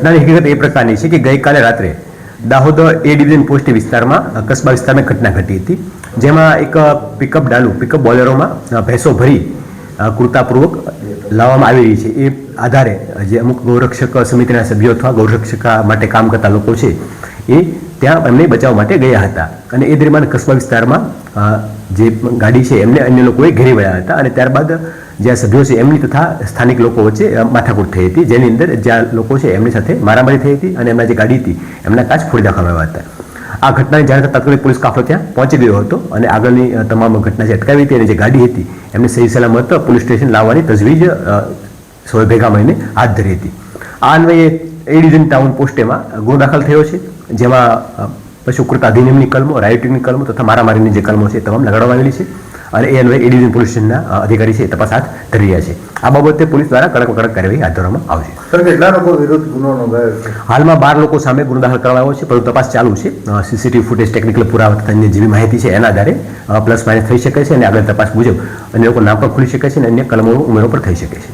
ઘટનાની હકીકત એ પ્રકારની છે કે ગઈકાલે રાત્રે દાહોદ એ ડિવિઝન પોસ્ટ વિસ્તારમાં કસ્બા વિસ્તારમાં ઘટના ઘટી હતી, જેમાં એક પિકઅપ બોલેરોમાં ભેંસો ભરી કૃતાપૂર્વક લાવવામાં આવી રહી છે. એ આધારે જે અમુક ગૌરક્ષક સમિતિના સભ્યો અથવા ગૌરક્ષક માટે કામ કરતા લોકો છે એ ત્યાં એમને બચાવવા માટે ગયા હતા અને એ દરમિયાન કસ્બા વિસ્તારમાં જે ગાડી છે એમને અન્ય લોકોએ ઘેરી વળ્યા હતા અને ત્યારબાદ જ્યાં સભ્યો છે એમની તથા સ્થાનિક લોકો વચ્ચે માથાકૂટ થઈ હતી, જેની અંદર જ્યાં લોકો છે એમની સાથે મારામારી થઈ હતી અને એમના જે ગાડી હતી એમના કાચ ફોડી નાખવામાં આવ્યા હતા. આ ઘટનાની જાણ થતાં તાત્કાલિક પોલીસ કાફલો ત્યાં પહોંચી ગયો હતો અને આગળની તમામ ઘટના જે અટકાવી હતી અને જે ગાડી હતી એમને સહી સલામત પોલીસ સ્ટેશન લાવવાની તજવીજ સૌએ ભેગા મળીને હાથ ધરી હતી. આ અન્વયે એ ડિવિઝન ટાઉન પોસ્ટેમાં ગુનો દાખલ થયો છે, જેમાં પશુ કૃત્ય અધિનિયમની કલમો, રાયોટિંગની કલમો તથા મારામારીની જે કલમો છે તમામ લગાડવામાં આવેલી છે અને એ અન્વયે એ ડિવિઝન પોલીસ સ્ટેશનના અધિકારી છે તપાસ હાથ ધરી રહ્યા છે. આ બાબતે પોલીસ દ્વારા કડક કાર્યવાહી હાથ ધરવામાં આવશે. કેટલા લોકો વિરુદ્ધ ગુનો નોંધાયો છે? હાલમાં 12 લોકો સામે ગુનો દાખલ કરવામાં આવ્યો છે, પરંતુ તપાસ ચાલુ છે. સીસીટીવી ફૂટેજ, ટેકનિકલ પુરાવા તથા અન્ય જેવી માહિતી છે એના આધારે પ્લસ માઇનસ થઈ શકે છે અને આગળ તપાસ મુજબ અન્ય લોકો નામ પણ ખુલી શકે છે અને અન્ય કલમોનો ઉમેરો પણ થઈ શકે છે.